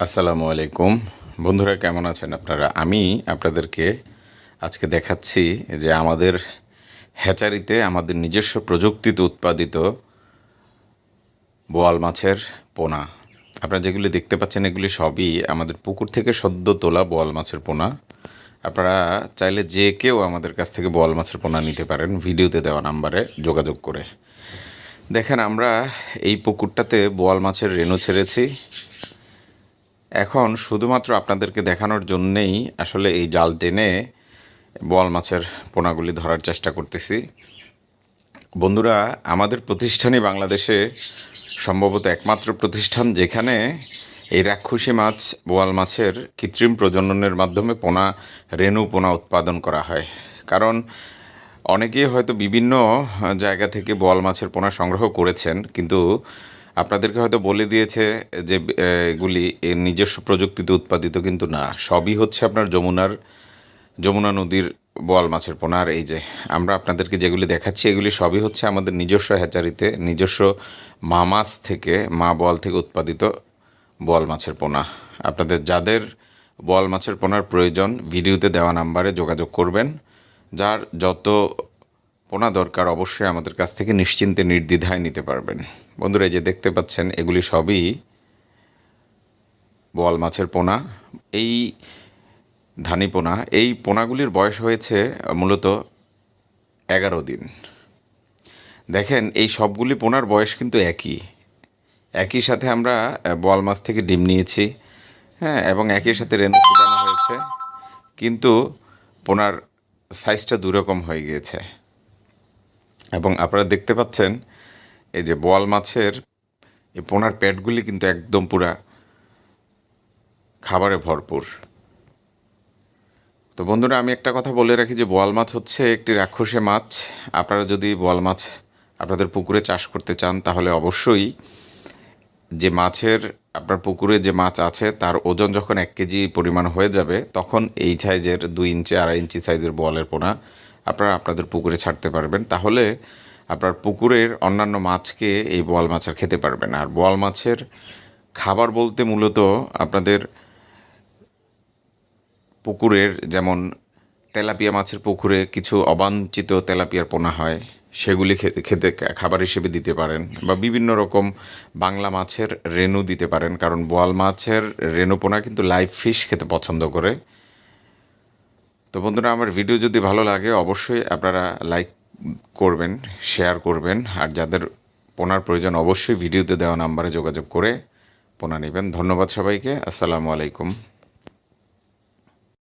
আসসালামু আলাইকুম বন্ধুরা, কেমন আছেন আপনারা? আমি আপনাদেরকে আজকে দেখাচ্ছি যে আমাদের হ্যাচারিতে আমাদের নিজস্ব প্রযুক্তিতে উৎপাদিত বোয়াল মাছের পোনা। আপনারা যেগুলি দেখতে পাচ্ছেন এগুলি সবই আমাদের পুকুর থেকে সদ্য তোলা বোয়াল মাছের পোনা। আপনারা চাইলে যে কেউ আমাদের কাছ থেকে বোয়াল মাছের পোনা নিতে পারেন ভিডিওতে দেওয়া নাম্বারে যোগাযোগ করে। দেখেন, আমরা এই পুকুরটাতে বোয়াল মাছের রেণু ছেড়েছি। এখন শুধুমাত্র আপনাদেরকে দেখানোর জন্যেই আসলে এই জাল টেনে বোয়াল মাছের পোনাগুলি ধরার চেষ্টা করতেছি। বন্ধুরা, আমাদের প্রতিষ্ঠানই বাংলাদেশে সম্ভবত একমাত্র প্রতিষ্ঠান যেখানে এই রাক্ষসী মাছ বোয়াল মাছের কৃত্রিম প্রজননের মাধ্যমে রেণু পোনা উৎপাদন করা হয়। কারণ অনেকেই হয়তো বিভিন্ন জায়গা থেকে বোয়াল মাছের পোনা সংগ্রহ করেছেন, কিন্তু আপনাদেরকে হয়তো বলে দিয়েছে যে এগুলি এর নিজস্ব প্রযুক্তিতে উৎপাদিত, কিন্তু না, সবই হচ্ছে আপনার যমুনা নদীর বোয়াল মাছের পোনা। আর এই যে আমরা আপনাদেরকে যেগুলি দেখাচ্ছি এগুলি সবই হচ্ছে আমাদের নিজস্ব হ্যাচারিতে নিজস্ব মা মাছ থেকে মা বোয়াল থেকে উৎপাদিত বোয়াল মাছের পোনা। আপনাদের যাদের বোয়াল মাছের পোনার প্রয়োজন ভিডিওতে দেওয়া নাম্বারে যোগাযোগ করবেন। যার যত পোনা দরকার অবশ্যই আমাদের কাছ থেকে নিশ্চিন্তে নির্দ্বিধায় নিতে পারবেন। বন্ধুরা, এই যে দেখতে পাচ্ছেন এগুলি সবই বোয়াল মাছের পোনা। এই ধানি পোনা, এই পোনাগুলির বয়স হয়েছে মূলত 11 দিন। দেখেন, এই সবগুলি পোনার বয়স কিন্তু একই সাথে আমরা বোয়াল মাছ থেকে ডিম নিয়েছি, হ্যাঁ, এবং একই সাথে রেণু ফুটানো হয়েছে, কিন্তু পোনার সাইজটা দুরকম হয়ে গিয়েছে। এবং আপনারা দেখতে পাচ্ছেন এই যে বোয়াল মাছের এই পোনার পেটগুলি কিন্তু একদম পুরা খাবারে ভরপুর। তো বন্ধুরা, আমি একটা কথা বলে রাখি যে বোয়াল মাছ হচ্ছে একটি রাক্ষসী মাছ। আপনারা যদি বোয়াল মাছ আপনাদের পুকুরে চাষ করতে চান তাহলে অবশ্যই যে মাছের আপনার পুকুরে যে মাছ আছে তার ওজন যখন 1 কেজি পরিমাণ হয়ে যাবে তখন এই সাইজের 2 ইঞ্চি 2.5 ইঞ্চি সাইজের বোয়ালের পোনা আপনারা আপনাদের পুকুরে ছাড়তে পারবেন। তাহলে আপনার পুকুরের অন্যান্য মাছকে এই বোয়াল মাছের খেতে পারবেন। আর বোয়াল মাছের খাবার বলতে মূলত আপনাদের পুকুরের যেমন তেলাপিয়া মাছের পুকুরে কিছু অবাঞ্ছিত তেলাপিয়ার পোনা হয়, সেগুলি খেতে খাবার হিসেবে দিতে পারেন, বা বিভিন্ন রকম বাংলা মাছের রেণু দিতে পারেন। কারণ বোয়াল মাছের রেণু পোনা কিন্তু লাইভ ফিশ খেতে পছন্দ করে। তো বন্ধুরা, আমার ভিডিও যদি ভালো লাগে অবশ্যই আপনারা লাইক করবেন, শেয়ার করবেন, আর যাদের পোনার প্রয়োজন অবশ্যই ভিডিওতে দেওয়া নাম্বারে যোগাযোগ করে পোনা নেবেন। ধন্যবাদ সবাইকে। আসসালামু আলাইকুম।